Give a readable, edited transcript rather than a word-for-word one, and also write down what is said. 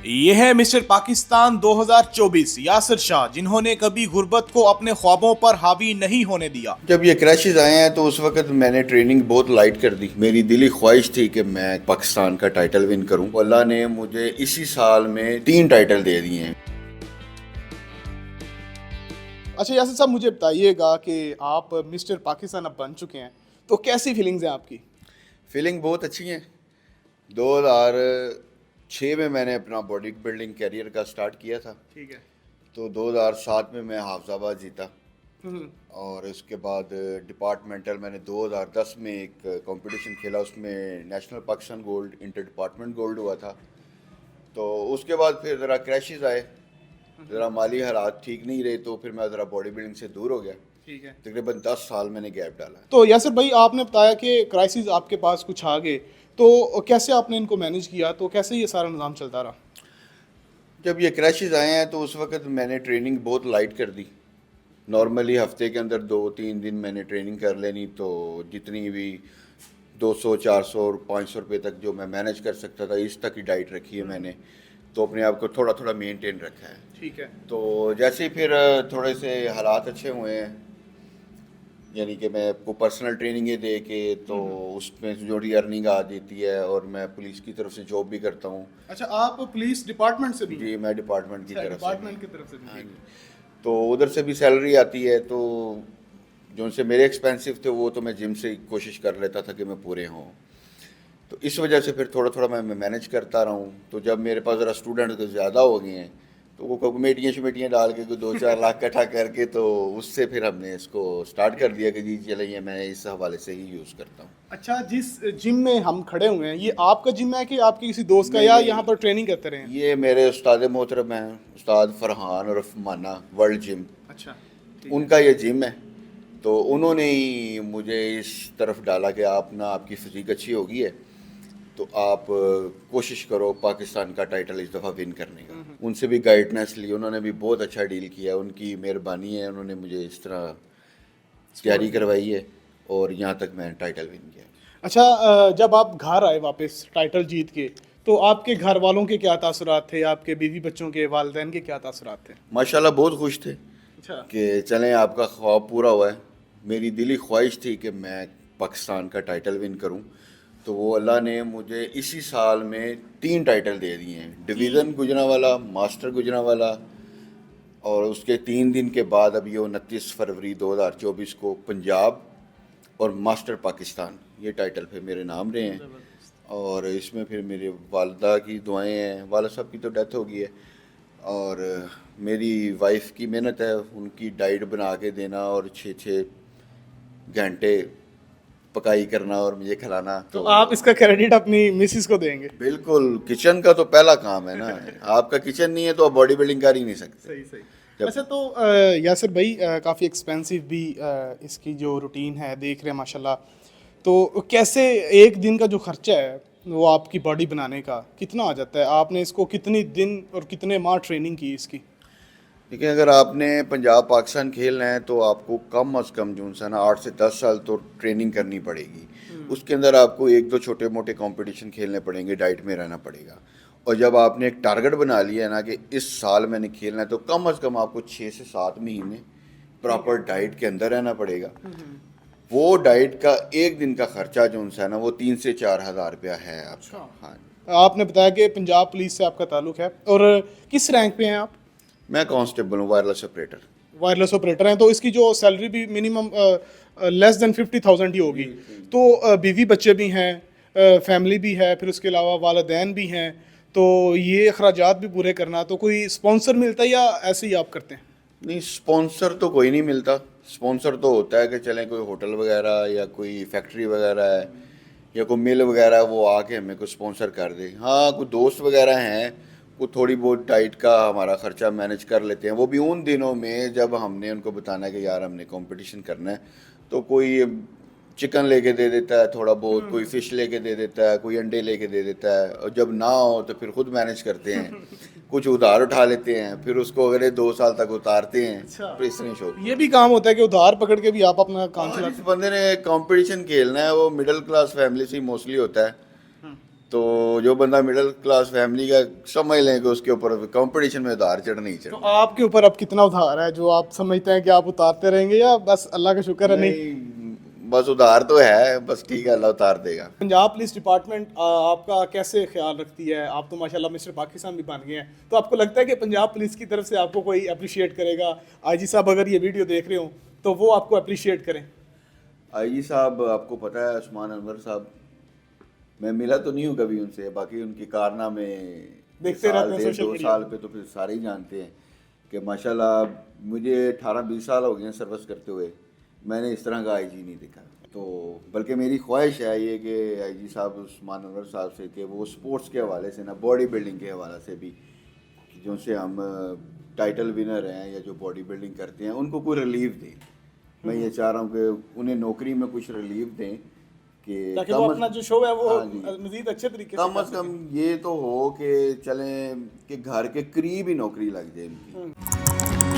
یہ ہے مسٹر پاکستان 2024 یاسر شاہ، جنہوں نے کبھی غربت کو اپنے خوابوں پر حاوی نہیں ہونے دیا۔ جب یہ کریشز آئے ہیں تو اس وقت میں نے ٹریننگ بہت لائٹ کر دی۔ میری دلی خواہش تھی کہ میں پاکستان کا ٹائٹل ون کروں۔ اللہ نے مجھے اسی سال میں 3 ٹائٹل دے دیے ہیں۔ اچھا یاسر صاحب، مجھے بتائیے گا کہ آپ مسٹر پاکستان اب بن چکے ہیں، تو کیسی فیلنگز ہیں آپ کی؟ فیلنگ بہت اچھی ہیں۔ 2006 میں نے اپنا باڈی بلڈنگ کیریئر کا سٹارٹ کیا تھا، ٹھیک ہے۔ تو 2007 میں حافظ آباد جیتا، اور اس کے بعد ڈپارٹمنٹل میں نے 2010 میں ایک کمپٹیشن کھیلا، اس میں national Pakistan gold inter department gold ہوا تھا۔ تو اس کے بعد پھر ذرا کریشز آئے، ذرا مالی حالات ٹھیک نہیں رہے، تو پھر میں ذرا باڈی بلڈنگ سے دور ہو گیا۔ ٹھیک ہے۔ تقریباً 10 سال میں نے گیپ ڈالا۔ تو یاسر بھائی، آپ نے بتایا کہ کرائسس آپ کے پاس کچھ آ گئے، تو کیسے آپ نے ان کو مینیج کیا؟ تو کیسے یہ سارا نظام چلتا رہا؟ جب یہ کریشز آئے ہیں تو اس وقت میں نے ٹریننگ بہت لائٹ کر دی۔ نارملی ہفتے کے اندر 2-3 دن میں نے ٹریننگ کر لینی، تو جتنی بھی 200 400 اور 500 روپے تک جو میں مینیج کر سکتا تھا، اس تک ہی ڈائٹ رکھی ہے میں نے، تو اپنے آپ کو تھوڑا تھوڑا مینٹین رکھا ہے۔ ٹھیک ہے۔ تو جیسے ہی پھر تھوڑے سے حالات اچھے ہوئے ہیں، یعنی کہ میں کو پرسنل ٹریننگیں دے کے، تو اس میں جو ارننگ آ جاتی ہے، اور میں پولیس کی طرف سے جاب بھی کرتا ہوں۔ اچھا، آپ پولیس ڈپارٹمنٹ سے بھی؟ جی، میں ڈپارٹمنٹ کی طرف سے، ڈپارٹمنٹ کی طرف سے بھی؟ ہاں جی، تو ادھر سے بھی سیلری آتی ہے، تو جو ان سے میرے ایکسپینسو تھے وہ تو میں جم سے کوشش کر لیتا تھا کہ میں پورے ہوں، تو اس وجہ سے پھر تھوڑا تھوڑا میں مینیج کرتا رہا ہوں۔ تو جب میرے پاس ذرا اسٹوڈنٹ زیادہ ہو گئے ہیں، تو وہ کمیٹیاں ڈال کے 2-4 لاکھ اکٹھا کر کے، تو اس سے پھر ہم نے اس کو سٹارٹ کر دیا کہ جی چلیں یہ میں اس حوالے سے ہی یوز کرتا ہوں۔ اچھا، جس جم میں ہم کھڑے ہوئے ہیں، یہ آپ کا جم ہے کہ آپ کی کسی دوست کا، یا یہاں پر ٹریننگ کرتے رہے ہیں؟ یہ میرے استاد محترم ہیں، استاد فرحان اور مانا ورلڈ جم، اچھا، ان کا یہ جم ہے، تو انہوں نے ہی مجھے اس طرف ڈالا کہ آپ کی فزیک اچھی ہوگی ہے، تو آپ کوشش کرو پاکستان کا ٹائٹل اس دفعہ ون کرنے کا۔ ان سے بھی گائیڈنس لی، انہوں نے بھی بہت اچھا ڈیل کیا، ان کی مہربانی ہے، انہوں نے مجھے اس طرح تیاری کروائی ہے، اور یہاں تک میں نے ٹائٹل ون کیا۔ اچھا، جب آپ گھر آئے واپس ٹائٹل جیت کے، تو آپ کے گھر والوں کے کیا تاثرات تھے؟ آپ کے بیوی بچوں کے، والدین کے کیا تاثرات تھے؟ ماشاءاللہ بہت خوش تھے اچھا کہ چلیں آپ کا خواب پورا ہوا ہے۔ میری دلی خواہش تھی کہ میں پاکستان کا ٹائٹل ون کروں، تو وہ اللہ نے مجھے اسی سال میں 3 ٹائٹل دے دیے ہیں، ڈویژن گجرانوالہ، ماسٹر گجرانوالہ، اور اس کے 3 دن کے بعد اب یہ 29 فروری 2024 کو پنجاب اور ماسٹر پاکستان، یہ ٹائٹل پھر میرے نام رہے ہیں۔ اور اس میں پھر میرے والدہ کی دعائیں ہیں، والد صاحب کی تو ڈیتھ ہو گئی ہے، اور میری وائف کی محنت ہے، ان کی ڈائٹ بنا کے دینا اور 6 گھنٹے پکائی کرنا اور مجھے کھلانا۔ تو آپ اس کا کریڈٹ اپنی مسز کو دیں گے؟ بالکل، کچن کا تو پہلا کام ہے نا، آپ کا کچن نہیں ہے تو آپ باڈی بلڈنگ کر ہی نہیں سکتے۔ صحیح۔ اچھا، تو یاسر بھائی، کافی ایکسپینسو بھی اس کی جو روٹین ہے دیکھ رہے ہیں ماشاءاللہ، تو کیسے ایک دن کا جو خرچہ ہے وہ آپ کی باڈی بنانے کا کتنا آ جاتا ہے؟ آپ نے اس کو کتنی دن اور کتنے ماہ ٹریننگ کی اس کی؟ لیکن اگر آپ نے پنجاب پاکستان کھیلنا ہے تو آپ کو کم از کم جو ہے نا 8 سے 10 سال تو ٹریننگ کرنی پڑے گی۔ اس کے اندر آپ کو 1-2 چھوٹے موٹے کمپٹیشن کھیلنے پڑیں گے، ڈائٹ میں رہنا پڑے گا، اور جب آپ نے ایک ٹارگٹ بنا لیا ہے نا کہ اس سال میں نے کھیلنا ہے، تو کم از کم آپ کو 6 سے 7 مہینے پراپر ڈائٹ کے اندر رہنا پڑے گا۔ وہ ڈائٹ کا ایک دن کا خرچہ جو ہے نا وہ 3 سے 4 ہزار روپیہ ہے آپ کا۔ ہاں، آپ نے بتایا کہ پنجاب پولیس سے آپ کا تعلق ہے، اور کس رینک پہ ہیں آپ؟ میں کانسٹیبل ہوں، وائرلیس آپریٹر۔ وائرلیس آپریٹر ہیں، تو اس کی جو سیلری بھی منیمم لیس دین 50,000 ہی ہوگی۔ تو بیوی بچے بھی ہیں، فیملی بھی ہے، پھر اس کے علاوہ والدین بھی ہیں، تو یہ اخراجات بھی پورے کرنا، تو کوئی اسپانسر ملتا ہے یا ایسے ہی آپ کرتے ہیں؟ نہیں، سپانسر تو کوئی نہیں ملتا۔ سپانسر تو ہوتا ہے کہ چلیں کوئی ہوٹل وغیرہ یا کوئی فیکٹری وغیرہ ہے یا کوئی مل وغیرہ، وہ آ کے ہمیں کوئی سپانسر کر دے۔ ہاں، کوئی دوست وغیرہ ہیں، وہ تھوڑی بہت ڈائٹ کا ہمارا خرچہ مینیج کر لیتے ہیں، وہ بھی ان دنوں میں جب ہم نے ان کو بتانا ہے کہ یار ہم نے کمپٹیشن کرنا ہے، تو کوئی چکن لے کے دے دیتا ہے تھوڑا بہت، کوئی فش لے کے دے دیتا ہے، کوئی انڈے لے کے دے دیتا ہے، اور جب نہ ہو تو پھر خود مینیج کرتے ہیں، کچھ ادھار اٹھا لیتے ہیں، پھر اس کو اگلے 2 سال تک اتارتے ہیں۔ پھر اس طرح شوق یہ بھی کام ہوتا ہے کہ ادھار پکڑ کے بھی آپ اپنا کام چلاتے جس بندے نے کمپٹیشن کھیلنا ہے وہ مڈل کلاس فیملی سے موسٹلی ہوتا ہے، تو جو بندہ مڈل کلاس فیملی کا سمجھ لیں کہ اس کے اوپر کمپٹیشن میں ادھار چڑھ نہیں تو چڑھنا. آپ کے اوپر اب کتنا ادھار ہے جو آپ سمجھتے ہیں کہ آپ اتارتے رہیں گے یا بس اللہ کا شکر ہے نہیں؟ بس ادھار تو ہے, بس ٹھیک ہے, اللہ اتار دے گا. پنجاب پولیس ڈپارٹمنٹ آپ کا کیسے خیال رکھتی ہے؟ آپ تو ماشاءاللہ مسٹر پاکستان بھی بن گئے ہیں, تو آپ کو لگتا ہے کہ پنجاب پولیس کی طرف سے آپ کو کوئی اپریشیٹ کرے گا؟ آئی جی صاحب اگر یہ ویڈیو دیکھ رہے ہوں تو وہ آپ کو اپریشیٹ کریں. آئی جی صاحب آپ کو پتہ ہے عثمان انور صاحب, میں ملا تو نہیں ہوں کبھی ان سے, باقی ان کی کارنامے دیکھتے رہتے ہیں ڈیڑھ سوشل 2 میڈیا سال پہ تو پھر سارے ہی جانتے ہیں کہ ماشاءاللہ مجھے 18-20 سال ہو گئے ہیں سروس کرتے ہوئے, میں نے اس طرح کا آئی جی نہیں دیکھا. تو بلکہ میری خواہش ہے یہ کہ آئی جی صاحب عثمان انور صاحب سے کہ وہ سپورٹس کے حوالے سے نا, باڈی بلڈنگ کے حوالے سے بھی, جو سے ہم ٹائٹل ونر ہیں یا جو باڈی بلڈنگ کرتے ہیں ان کو کوئی ریلیف دیں. میں یہ چاہ رہا ہوں کہ انہیں نوکری میں کچھ ریلیف دیں کہ تاکہ وہ اپنا جو شو ہے وہ جی, مزید اچھے طریقے سے کم از کم یہ تو ہو کہ چلیں کہ گھر کے قریب ہی نوکری لگ جائے ان کی.